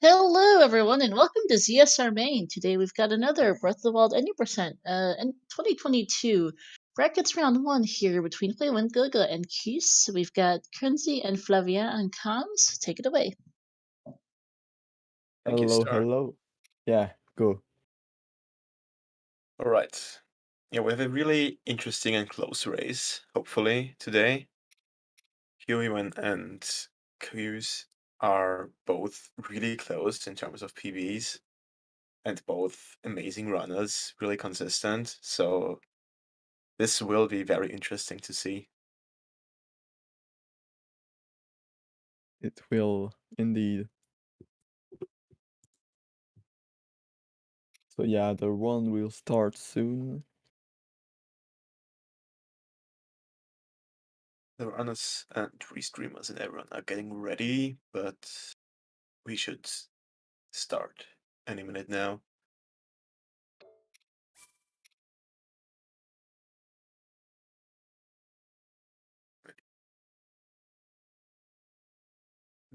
Hello, everyone, and welcome to ZSR Main. Today we've got another Breath of the Wild Any Percent in 2022 brackets round one here between Huiwengege and Keuss. We've got Kenzie and Flavia and comms. Take it away. Thank you, Hello, Star. hello. Yeah, go. All right. Yeah, we have a really interesting and close race, hopefully, today. Huiwen and Keuss are both really close in terms of PBs and both amazing runners, really consistent. So this will be very interesting to see. It will indeed. So yeah, the run will start soon. The runners and restreamers and everyone are getting ready, but we should start any minute now.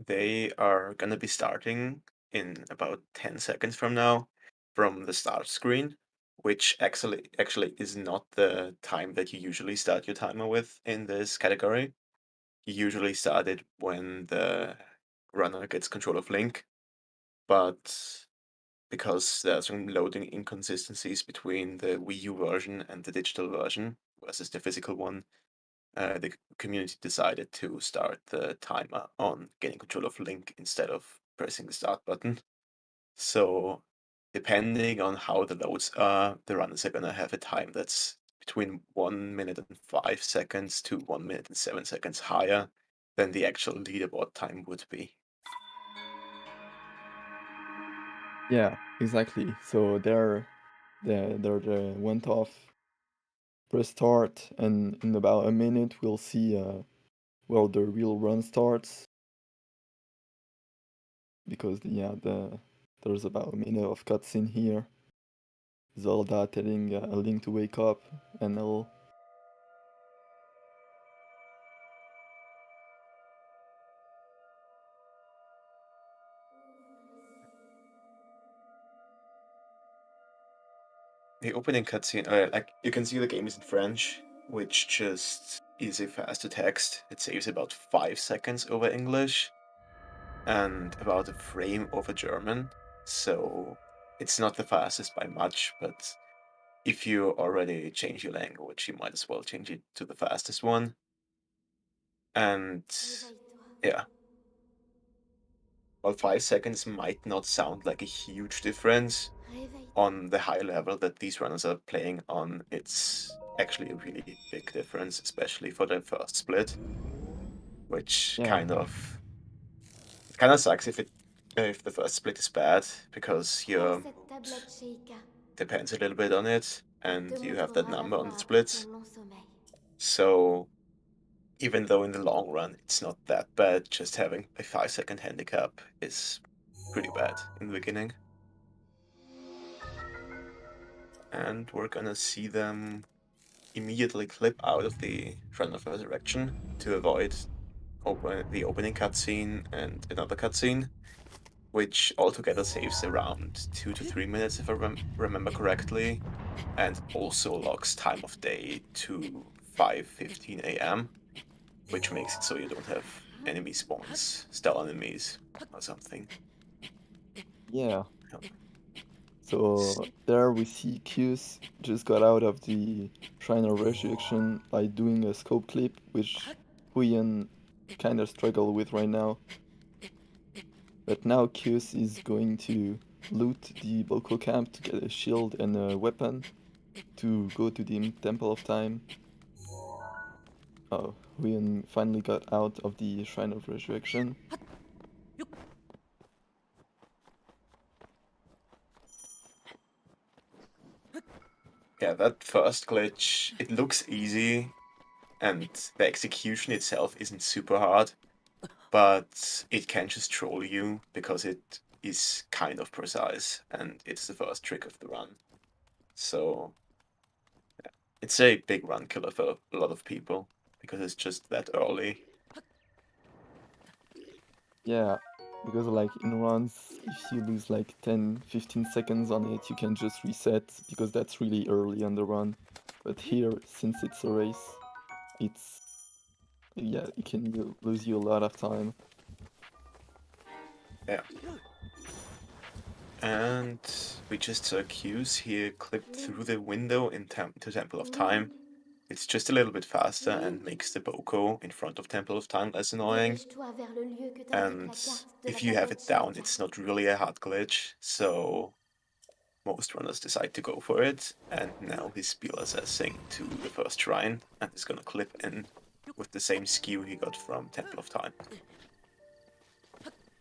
They are gonna be starting in about 10 seconds from now from the start screen, which actually is not the time that you usually start your timer with in this category. You usually start it when the runner gets control of Link, but because there are some loading inconsistencies between the Wii U version and the digital version versus the physical one, the community decided to start the timer on getting control of Link instead of pressing the start button. So, depending on how the loads are, the runners are gonna have a time that's between 1 minute and 5 seconds to 1 minute and 7 seconds higher than the actual leaderboard time would be. Yeah, exactly. So they went off, press start, and in about a minute we'll see well the real run starts. Because there's about a minute of cutscene here. Zelda telling Link to wake up, and all. The opening cutscene, like you can see the game is in French, which just is a faster text. It saves about 5 seconds over English and about a frame over German. So it's not the fastest by much, but if you already change your language, you might as well change it to the fastest one. And yeah, while 5 seconds might not sound like a huge difference, on the high level that these runners are playing on, it's actually a really big difference, especially for the first split, which Yeah, kind of sucks if the first split is bad because your mood depends a little bit on it, and you have that number on the splits. So even though in the long run it's not that bad, just having a 5 second handicap is pretty bad in the beginning. And we're gonna see them immediately clip out of the Shrine of Resurrection to avoid the opening cutscene and another cutscene, which altogether saves around 2 to 3 minutes if I remember correctly, and also locks time of day to 5:15 a.m., which makes it so you don't have enemy spawns, stealth enemies, or something. yeah. So there we see Keuss just got out of the Shrine of Resurrection by doing a scope clip, which Huyen kinda struggle with right now. But now Keuss is going to loot the local camp to get a shield and a weapon to go to the Temple of Time. Oh, Huyen finally got out of the Shrine of Resurrection. Yeah, that first glitch, it looks easy, and the execution itself isn't super hard, but it can just troll you because it is kind of precise and it's the first trick of the run. So yeah, it's a big run killer for a lot of people because it's just that early. Yeah, Because like in runs, if you lose like 10-15 seconds on it, you can just reset because that's really early on the run. But here, since it's a race, it's yeah, it can lose you a lot of time. Yeah. And we just saw Keuss here clipped through the window into Temple of Time. It's just a little bit faster and makes the Boko in front of Temple of Time less annoying. Dirige-toi vers le lieu que t'indique And la carte de if la you have it planète down, Shaka. it's not really a hard glitch, so most runners decide to go for it. And now he's speed assessing to the first shrine and is gonna clip in with the same skew he got from Temple of Time.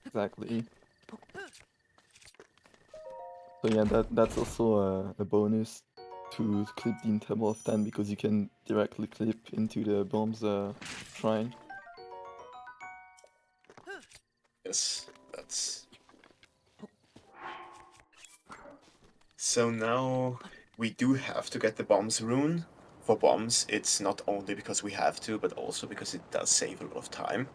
Exactly. So yeah, that's also a bonus to clip the Temple of Time because you can directly clip into the bomb's shrine. Yes, that's... So now we do have to get the bombs rune. For bombs, it's not only because we have to, but also because it does save a lot of time.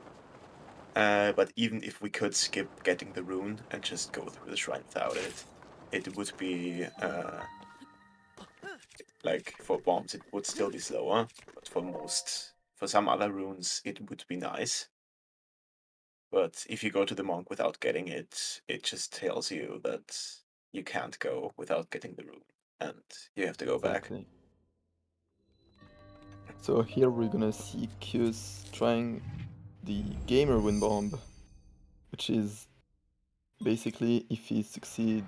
But even if we could skip getting the rune and just go through the shrine without it, it would be, like, for bombs it would still be slower, but for some other runes it would be nice. But if you go to the monk without getting it, it just tells you that you can't go without getting the rune, and you have to go back. Exactly. So here we're gonna see Keuss trying the gamer wind bomb, which is basically if he succeeds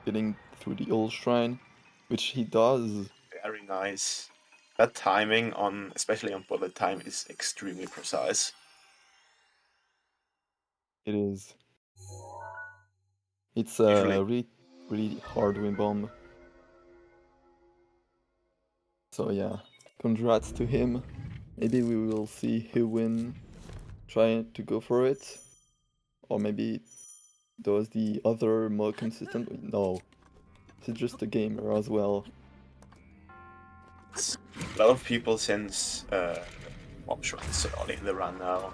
getting through the old shrine, which he does. Very nice. That timing on, especially on bullet time, is extremely precise. It is. It's a Usually, really, really hard wind bomb. So yeah, congrats to him. Maybe we will see Huiwen try to go for it. Or maybe does the other more consistent... No, he's just a gamer as well. a lot of people since mob shrines so early in the run now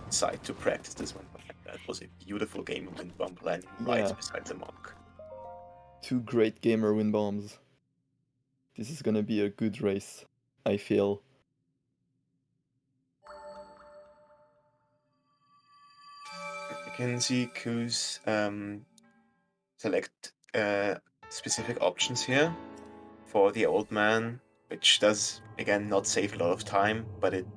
decide to practice this one. That was a beautiful game of wind bomb landing right Yeah, beside the monk. 2 great gamer wind bombs. This is gonna be a good race, I feel. You can see Keuss select specific options here for the old man, which does again not save a lot of time, but it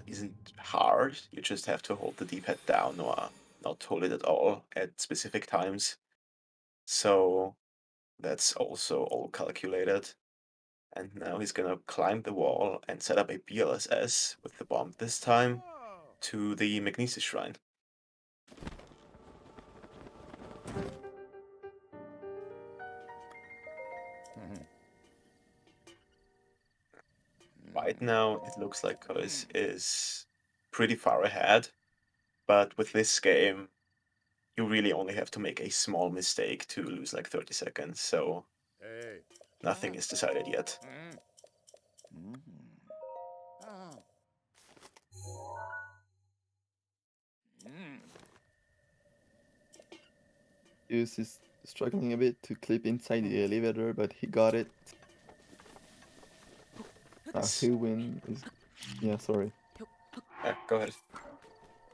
isn't hard. You just have to hold the D-pad down or not hold it at all at specific times. So that's also all calculated. And now he's gonna climb the wall and set up a BLSS with the bomb this time to the Magnesis Shrine. Right now, it looks like Keuss is pretty far ahead, but with this game, you really only have to make a small mistake to lose like 30 seconds, so nothing is decided yet. Keuss is struggling a bit to clip inside the elevator, but he got it. Huiwen is... Yeah, sorry. Go ahead.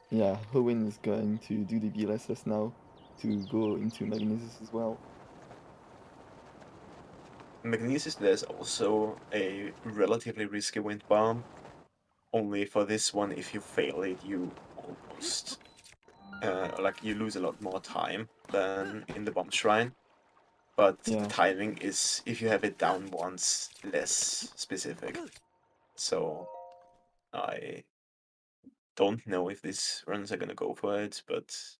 Yeah, Huiwen is going to do the BLSS now to go into Magnesis as well. Magnesis, there's also a relatively risky wind bomb. Only for this one, if you fail it, you almost like you lose a lot more time than in the bomb shrine. But the Yeah, timing is, if you have it down once, less specific. So I don't know if these runs are gonna go for it, but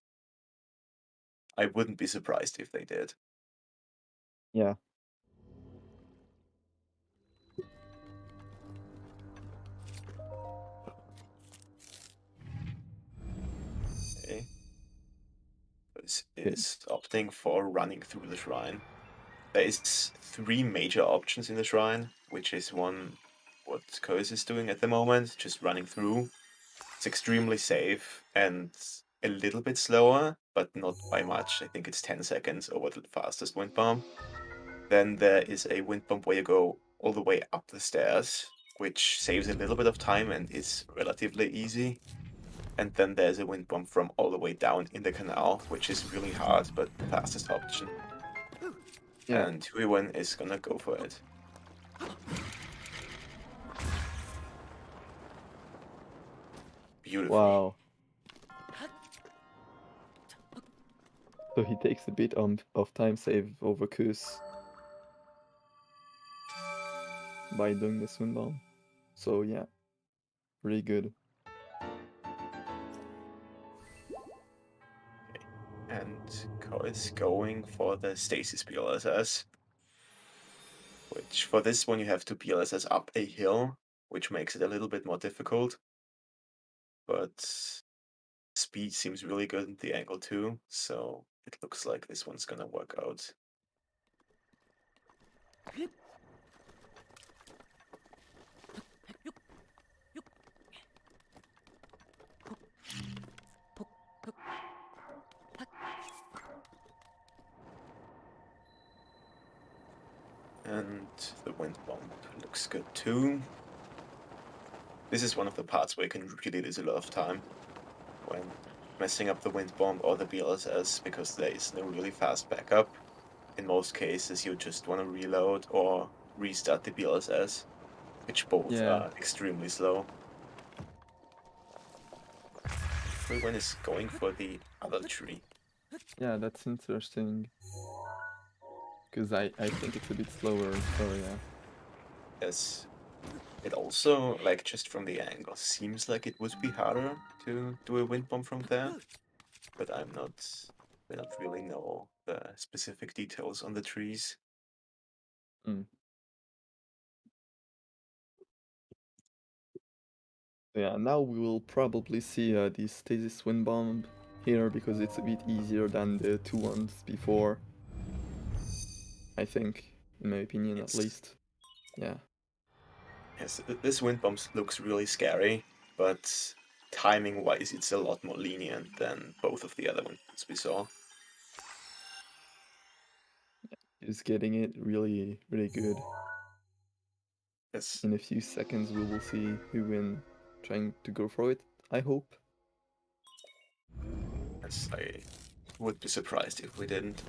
I wouldn't be surprised if they did. yeah. Okay. This Okay. is opting for running through the shrine. There is 3 major options in the shrine, which is one what Keuss is doing at the moment, just running through. It's extremely safe and a little bit slower, but not by much. I think it's 10 seconds over the fastest wind bomb. Then there is a wind bomb where you go all the way up the stairs, which saves a little bit of time and is relatively easy. And then there's a wind bomb from all the way down in the canal, which is really hard, but the fastest option. Yeah. And Huiwen is gonna go for it. Beautiful. Wow. So he takes a bit of time save over Keuss by doing the swing bomb. So yeah, really good. And Keuss going for the Stasis BLSS, which for this one you have to BLSS up a hill, which makes it a little bit more difficult. But speed seems really good in the angle too, so it looks like this one's gonna work out. And the wind bomb looks good too. This is one of the parts where you can really lose a lot of time when messing up the wind bomb or the BLSS, because there is no really fast backup. In most cases, you just want to reload or restart the BLSS, which both are extremely slow. Everyone is going for the other tree. Yeah, that's interesting. Because I think it's a bit slower, so yeah. Yes. It also, like, just from the angle, seems like it would be harder to do a wind bomb from there, but I don't really know the specific details on the trees. Mm. Yeah, now we will probably see the stasis wind bomb here because it's a bit easier than the two ones before. I think, in my opinion, at least. Yeah. Yes, this wind bomb looks really scary, but timing-wise, it's a lot more lenient than both of the other ones we saw. He's getting it really, really good. Yes. In a few seconds, we will see Huiwen trying to go for it, I hope. Yes, I would be surprised if we didn't.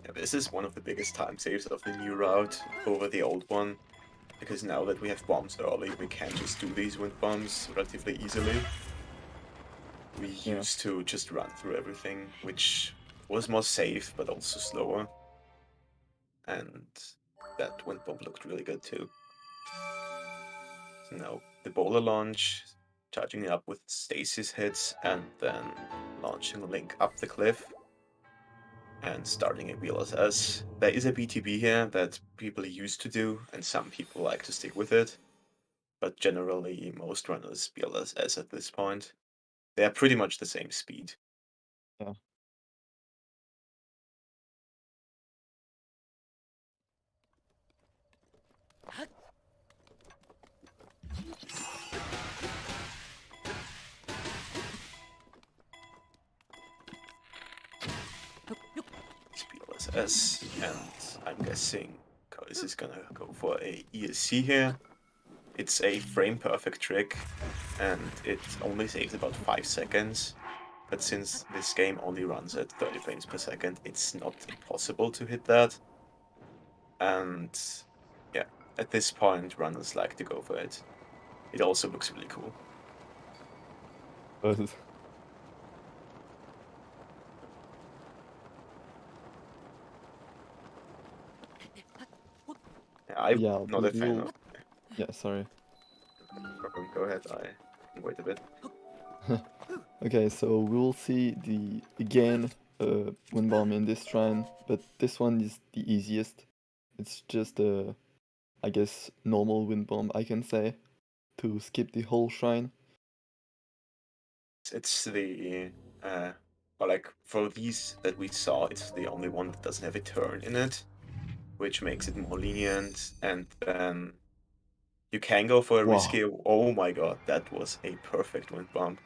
Yeah, this is one of the biggest time saves of the new route over the old one, because now that we have bombs early, we can just do these wind bombs relatively easily. We used to just run through everything, which was more safe, but also slower. And that wind bomb looked really good too. So now the boulder launch, charging it up with stasis hits, and then launching Link up the cliff and starting a BLSS. There is a BTB here that people used to do, and some people like to stick with it. But generally, most runners BLSS at this point. They are pretty much the same speed. Yeah. BLSS, and I'm guessing Keuss is gonna go for a ESC here. It's a frame perfect trick, and it only saves about 5 seconds. But since this game only runs at 30 frames per second, it's not impossible to hit that. And yeah, at this point, runners like to go for it. It also looks really cool. I'm not a fan of. Yeah, sorry. No problem, go ahead, I can wait a bit. Okay, so we'll see again wind bomb in this shrine, but this one is the easiest. It's just I guess normal wind bomb, I can say, to skip the whole shrine. It's the or like for these that we saw, it's the only one that doesn't have a turn in it, which makes it more lenient. And then You can go for a Wow. risky... Oh my god, that was a perfect wind bomb.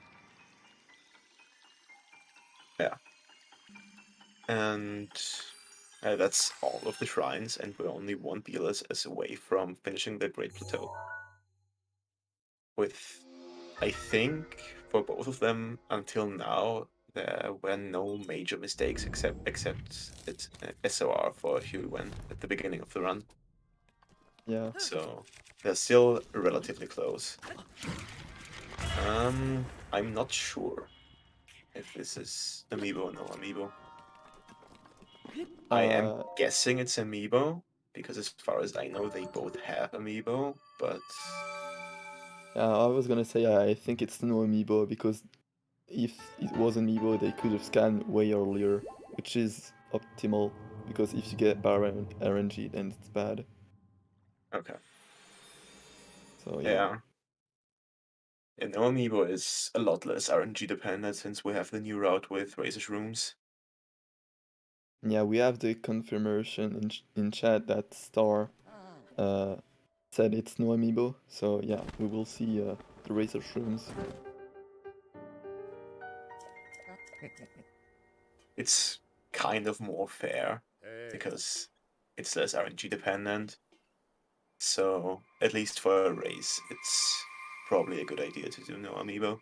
Yeah. And that's all of the shrines, and we're only one BLSS away from finishing the Great Plateau. With, I think, for both of them, until now, there were no major mistakes except it's SOR for Huiwen at the beginning of the run. Yeah. So they're still relatively close. I'm not sure if this is Amiibo or no Amiibo. I am Uh, guessing it's Amiibo, because as far as I know, they both have Amiibo, but yeah, I was gonna say I think it's no amiibo because if it was amiibo, they could have scanned way earlier, which is optimal because if you get bad RNG, then it's bad. okay. So yeah. Yeah. And no Amiibo is a lot less RNG dependent since we have the new route with Razor Rooms. Yeah, we have the confirmation in chat that Star uh, said it's no amiibo. So yeah, we will see the razor shrooms. It's kind of more fair because it's less RNG dependent. So at least for a race, it's probably a good idea to do no Amiibo.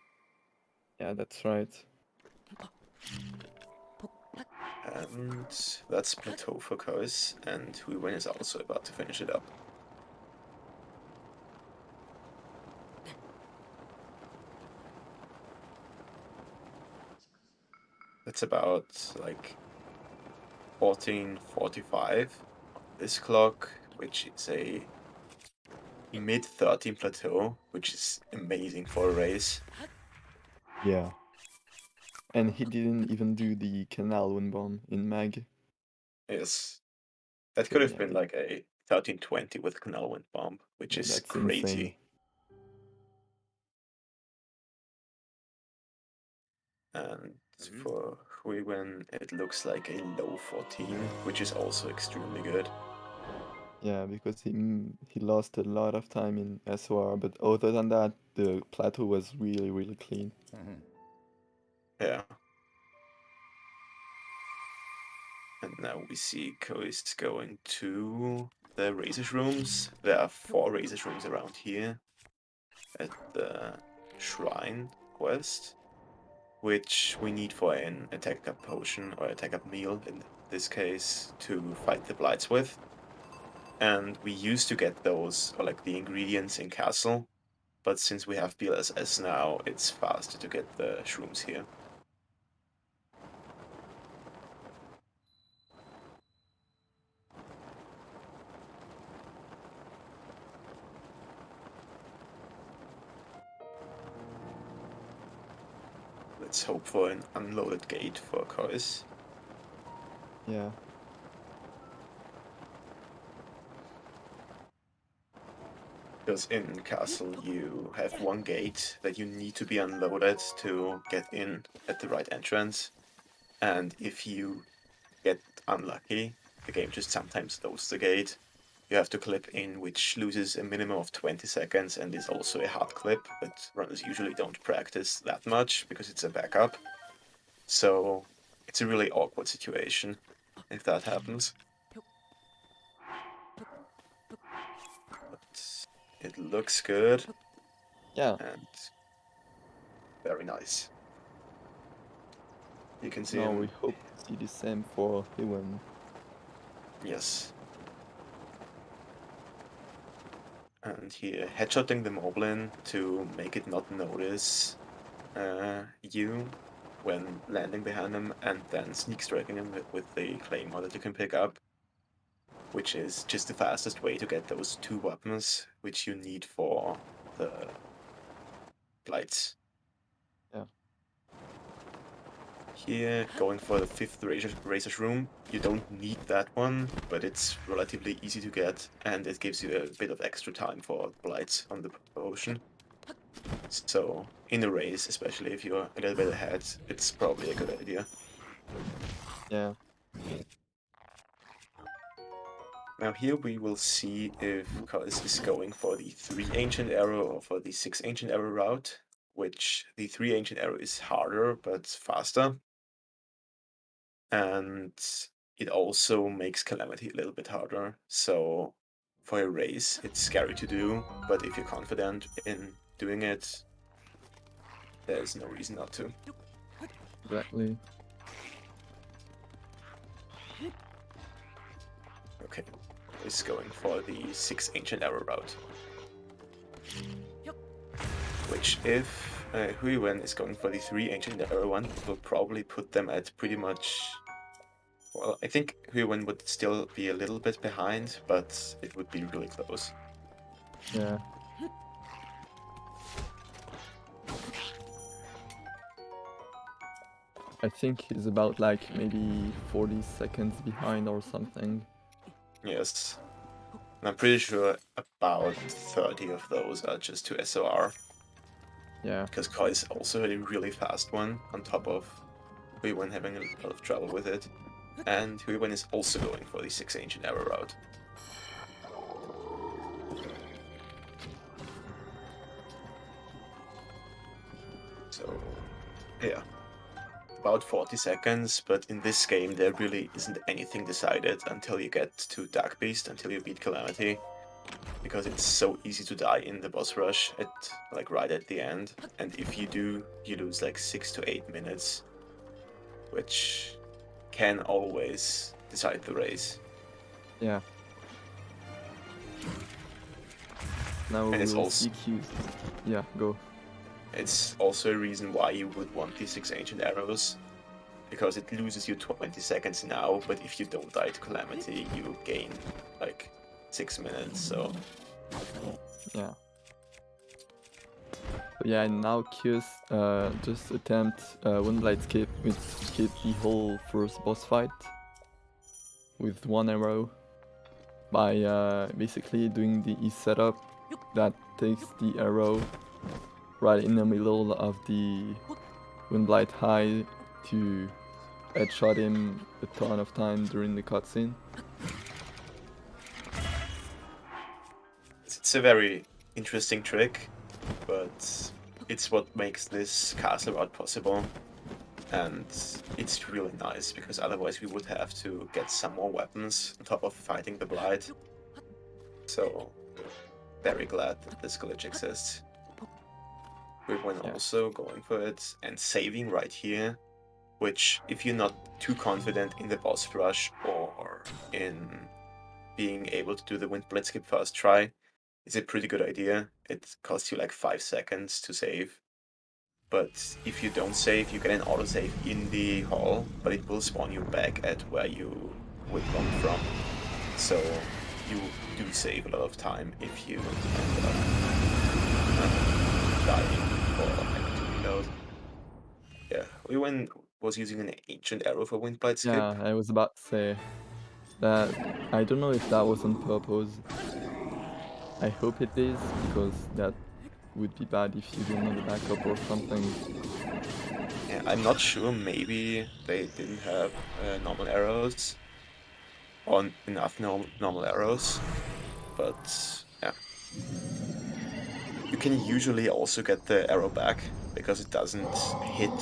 Yeah, that's right. And that's Plateau for Keuss, and Huiwen is also about to finish it up. It's about like 14:45 on this clock, which is a mid-13 plateau, which is amazing for a race. Yeah. And he didn't even do the canal wind bomb in mag. Yes, that So could have yeah, been like a 13:20 with Canal Wind Bomb, which yeah, is that's insane. crazy. And for Huiwen, it looks like a low 14, which is also extremely good. Yeah, because he lost a lot of time in SOR, but other than that, the plateau was really clean. Yeah. And now we see Keuss going to the Razor's rooms. There are 4 Razor's rooms around here at the Shrine quest, which we need for an attack up potion or attack up meal in this case to fight the blights with. And we used to get those, or like the ingredients in Castle, but since we have BLSS now, it's faster to get the shrooms here. Let's hope for an unloaded gate for Keuss. Yeah. Because in Castle you have one gate that you need to be unloaded to get in at the right entrance. And if you get unlucky, the game just sometimes loads the gate. You have to clip in, which loses a minimum of 20 seconds and is also a hard clip, but runners usually don't practice that much because it's a backup. So it's a really awkward situation if that happens. But it looks good Yeah. and very nice. You can see Now we him. hope to see the same for Hewen. Yes. And here, headshotting the Moblin to make it not notice you when landing behind him, and then sneak striking him with the claymore that you can pick up, which is just the fastest way to get those 2 weapons, which you need for the blights. Yeah. Here, going for the 5th Razor's Room, you don't need that one, but it's relatively easy to get, and it gives you a bit of extra time for blights on the potion. So, in a race, especially if you're a little bit ahead, it's probably a good idea. Yeah. Now here we will see if Keuss is going for the 3 Ancient Arrow or for the 6 Ancient Arrow route, which the 3 Ancient Arrow is harder but faster. And it also makes Calamity a little bit harder. So for a race, it's scary to do, but if you're confident in doing it, there's no reason not to. Exactly. Okay, is going for the 6 Ancient Arrow route. Which, if Huiwen is going for the 3 Ancient Arrow one, will probably put them at pretty much... Well, I think Huiwen would still be a little bit behind, but it would be really close. Yeah. I think he's about like maybe 40 seconds behind or something. Yes. And I'm pretty sure about 30 of those are just to SOR. Yeah. Because Koi is also a really fast one, on top of Huiwen having a lot of trouble with it. And Huiwen is also going for the 6 Ancient Arrow route. So, yeah. About 40 seconds, but in this game there really isn't anything decided until you get to Dark Beast, until you beat Calamity. Because it's so easy to die in the boss rush right at the end. And if you do, you lose like 6 to 8 minutes. Which can always decide the race. Yeah. Now And it's we'll also... see Keuss. Yeah, go. It's also a reason why you would want the 6 Ancient Arrows, because it loses you 20 seconds now, but if you don't die to Calamity, you gain like 6 minutes, so... Yeah. But yeah, and now Keuss just attempt one blade skip, which skip the whole first boss fight with 1 arrow by basically doing the E setup that takes the arrow right in the middle of the Windblight High to headshot him a ton of time during the cutscene. It's a very interesting trick, but it's what makes this castle route possible. And it's really nice, because otherwise we would have to get some more weapons on top of fighting the Blight. So, very glad that this glitch exists. We're also going for it and saving right here, which, if you're not too confident in the boss rush or in being able to do the Windblade skip first try, is a pretty good idea. It costs you like 5 seconds to save. But if you don't save, you get an autosave in the hall, but it will spawn you back at where you windbound from. So you do save a lot of time if you end up dying or having to reload. Yeah, Huiwen was using an Ancient Arrow for Windblade skip. Yeah, I was about to say that. I don't know if that was on purpose. I hope it is, because that would be bad if you don't know the backup or something. Yeah, I'm not sure, maybe they didn't have normal arrows, or enough normal arrows, but yeah. You can usually also get the arrow back, because it doesn't hit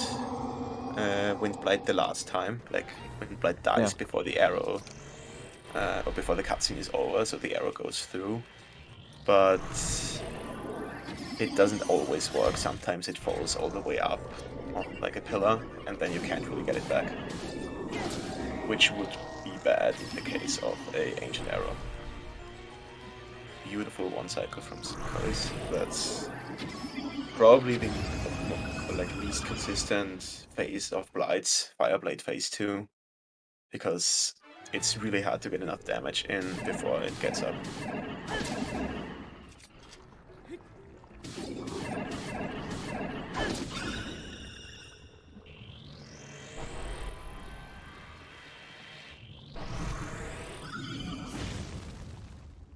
Windblight the last time. Like, Windblight dies before the arrow, or before the cutscene is over, so the arrow goes through. But it doesn't always work. Sometimes it falls all the way up on like a pillar, and then you can't really get it back. Which would be bad in the case of a Ancient Arrow. Beautiful one cycle from Keuss. That's probably the least consistent phase of Blights, Fireblade phase 2, because it's really hard to get enough damage in before it gets up.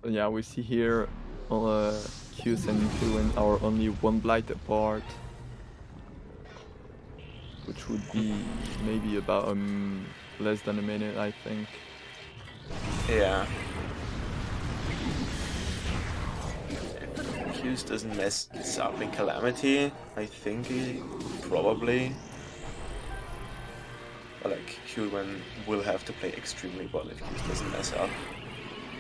Yeah, we see here Keuss and Huiwen are only 1 blight apart, which would be maybe about less than a minute, I think. Yeah. Keuss doesn't mess this up in Calamity. I think he probably. Like, Huiwen will have to play extremely well if Keuss doesn't mess up.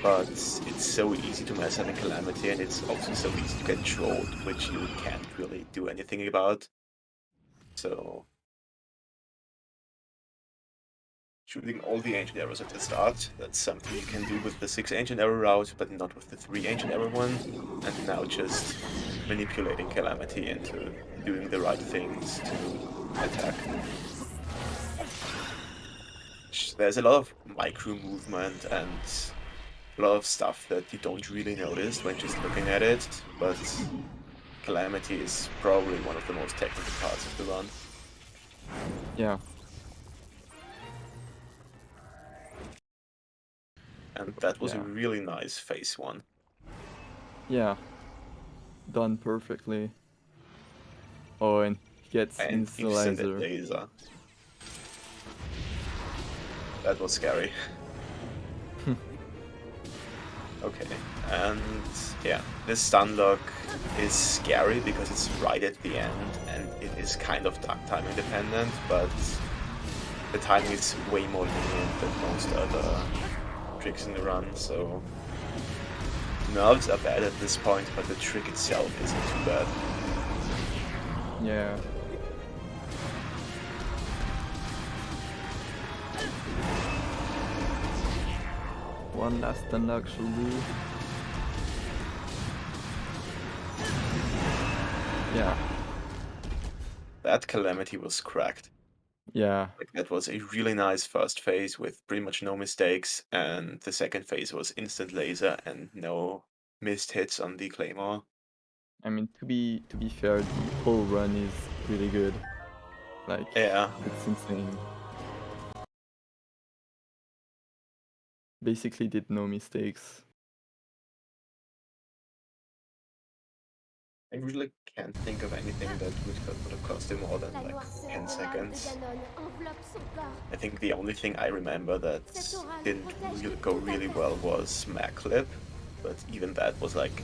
But it's so easy to mess up in Calamity, and it's also so easy to get trolled, which you can't really do anything about. So, shooting all the ancient arrows at the start, that's something you can do with the 6 ancient arrow route, but not with the 3 ancient arrow one. And now just manipulating Calamity into doing the right things to attack. There's a lot of micro movement and a lot of stuff that you don't really notice when just looking at it, but Calamity is probably one of the most technical parts of the run. Yeah. And that was a Yeah. really nice phase 1. Yeah. Done perfectly. Oh, and he gets And instant instant laser. laser. That was scary. Okay, and yeah, this stun lock is scary because it's right at the end and it is kind of time independent, but the timing is way more lenient than most other tricks in the run, so nerves are bad at this point, but the trick itself isn't too bad. Yeah. One last stun lock should do. Yeah. That Calamity was cracked. Yeah. Like, that was a really nice first phase with pretty much no mistakes, and the second phase was instant laser and no missed hits on the Claymore. I mean, to be fair, the whole run is really good. Like, Yeah. it's insane. Basically did no mistakes. I really can't think of anything that would have cost him more than like 10 seconds. I think the only thing I remember that didn't go really well was Maclip, but even that was like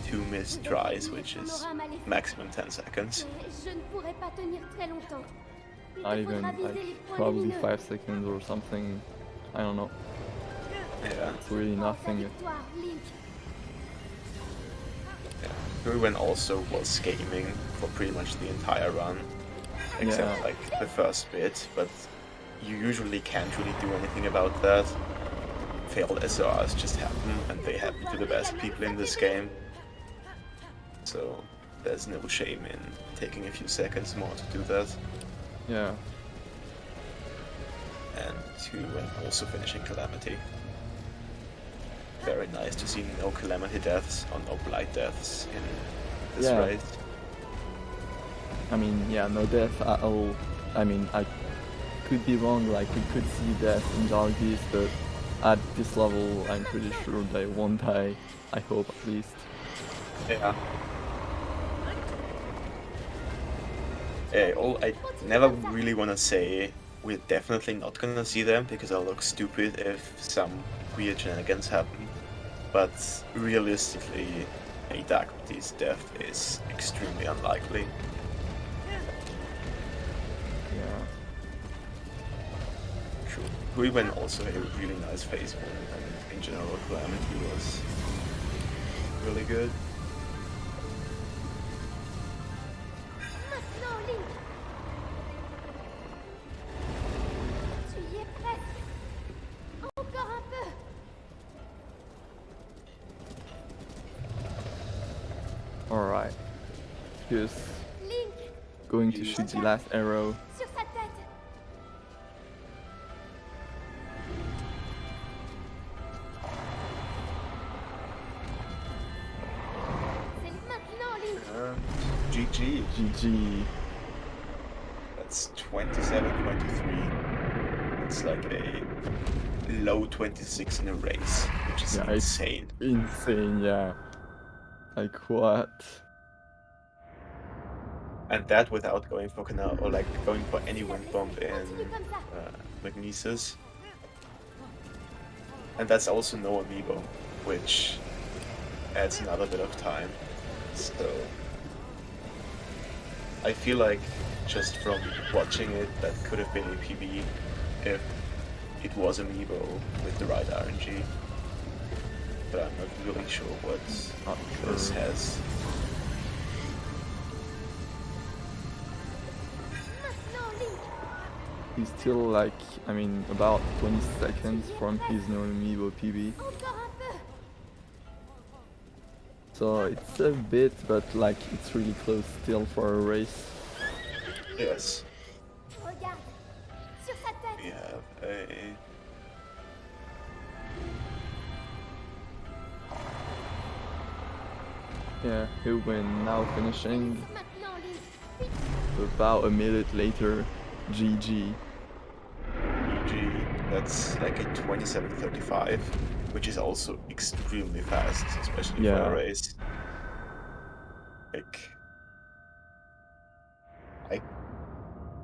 2 missed tries, which is maximum 10 seconds. Not even, like, probably 5 seconds or something. I don't know. Yeah. It's really nothing. Yeah. Huiwen also was gaming for pretty much the entire run, except like the first bit, but you usually can't really do anything about that. Failed SRs just happen, and they happen to the best people in this game. So there's no shame in taking a few seconds more to do that. Yeah. And Huiwen also finishing Calamity. Very nice to see no Calamity deaths or no Blight deaths in this Yeah. raid. I mean, yeah, no death at all. I mean, I could be wrong, like, we could see death in Dark Beast, but at this level, I'm pretty sure they won't die. I hope, at least. Yeah. I never really want to say we're definitely not gonna see them, because I'll look stupid if some weird shenanigans happen. But realistically, a Dark Beast death is extremely unlikely. Yeah. True. Huiwen also had a really nice phase 1, and in general, Calamity was really good. Alright. Just going to shoot the last arrow. GG. GG. That's 27-23. It's like a low 26 in a race, which is Yeah, insane. Insane, yeah. Like, what? And that without going for canal or like going for any wind bomb in Magnesis. And that's also no amiibo. which adds another bit of time. So I feel like just from watching it, that could have been a PB if it was amiibo with the right RNG. But I'm not really sure what this has. He's still like, I mean, about 20 seconds from his no amiibo PB. So it's a bit, but like it's really close still for a race. Yes. We have a... Yeah, Huiwengege now finishing. About a minute later, GG. GG. That's like a 27:35, which is also extremely fast, especially for a race. Like, I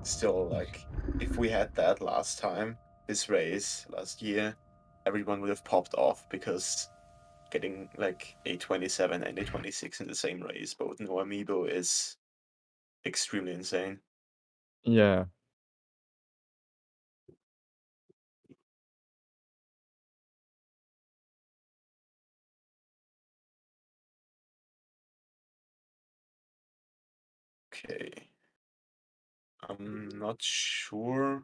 still like, if we had that last time, this race last year, everyone would have popped off because getting like a 27 and a 26 in the same race, both no amiibo, is extremely insane. Yeah. Okay. I'm not sure.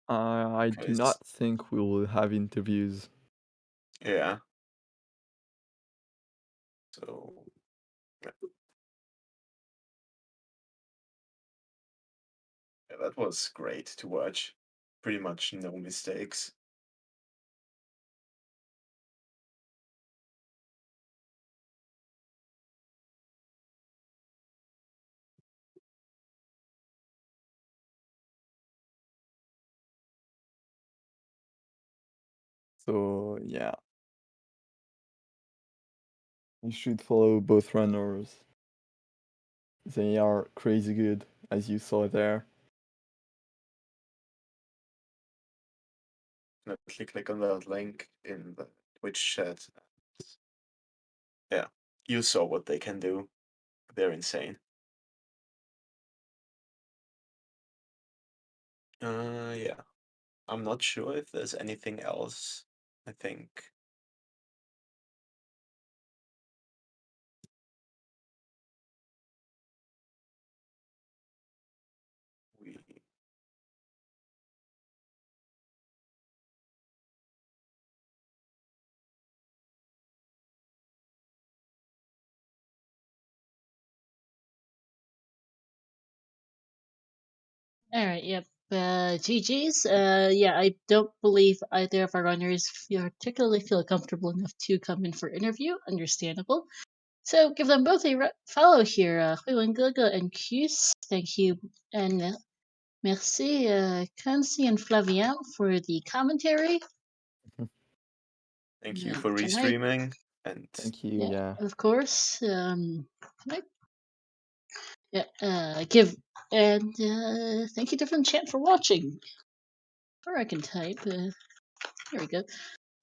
I do not think we will have interviews. Yeah. So, yeah, that was great to watch. Pretty much no mistakes. So yeah. You should follow both runners. They are crazy good, as you saw there. Definitely click on that link in the Twitch chat. Yeah, you saw what they can do. They're insane. Yeah. I'm not sure if there's anything else. I think we... All right, yep. GG's. Yeah, I don't believe either of our runners particularly feel comfortable enough to come in for interview. Understandable. So give them both a follow here. Huiwengege and Keuss. Thank you, and merci, Kansi and Flavien for the commentary. Thank you Yeah, for can I? restreaming, and Thank you, yeah. Of course. Can I? Yeah, give and thank you, different chat, for watching. Or I can type. Here we go.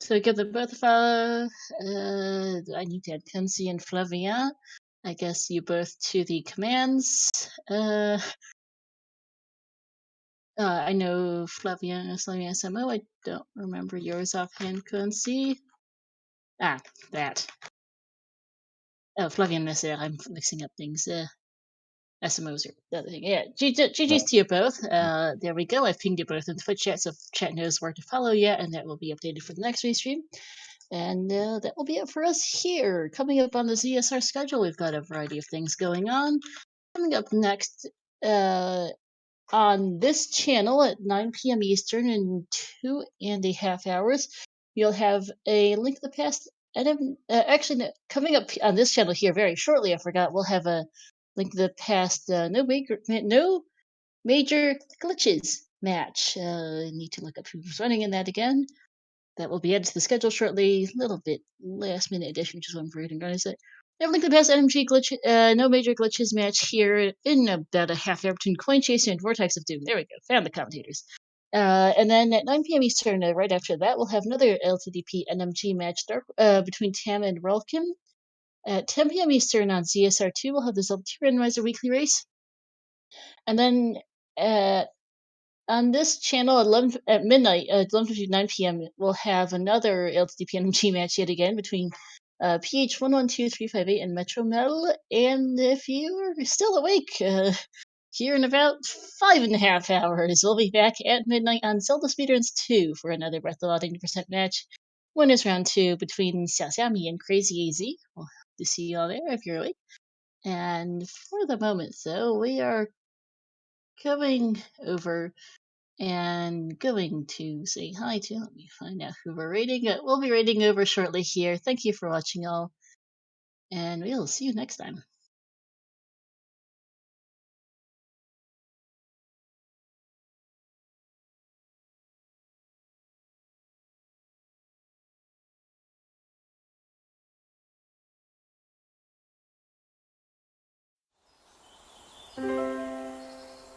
So give them both a follow. I need to add Kenzie and Flavien. I guess you both to the commands. I know Flavien is Flavien SMO. I don't remember yours offhand, Kenzie. Ah, that. Oh, Flavien Messer. I'm mixing up things. SMOs are the other thing. Yeah, GG's to you both. There we go. I've pinged you both in the Twitch chat, so chat knows where to follow you, and that will be updated for the next restream. And that will be it for us here. Coming up on the ZSR schedule, we've got a variety of things going on. Coming up next on this channel at 9 p.m. Eastern in 2.5 hours, you'll have a Link to the Past. And actually, coming up on this channel here very shortly, I forgot, we'll have a Link to the Past no major glitches match. I need to look up who's running in that again. That will be added to the schedule shortly. A little bit last minute addition, which is what I'm forgetting to organize it. Never Link to the Past NMG glitch, no major glitches match here in about a half hour between Coin Chaser and Vortex of Doom. There we go. Found the commentators. And then at 9 p.m. Eastern, right after that, we'll have another LTDP NMG match between Tam and Relkin. At 10 p.m. Eastern on ZSR2, we'll have the Zelda Randomizer weekly race. And then on this channel at midnight, 11:59 p.m., we'll have another LTDP NMG match yet again between PH 112358 and Metro Metal. And if you're still awake, here in about 5.5 hours, we'll be back at midnight on ZeldaSpeedRuns 2 for another Breath of the Wild 80% match. Winners round 2 between Xiaoxiami and Crazy AZ. We'll have to see you all there if you're awake. And for the moment, though, we are coming over and going to say hi to, let me find out who we're rating. We'll be rating over shortly here. Thank you for watching, all, and we'll see you next time.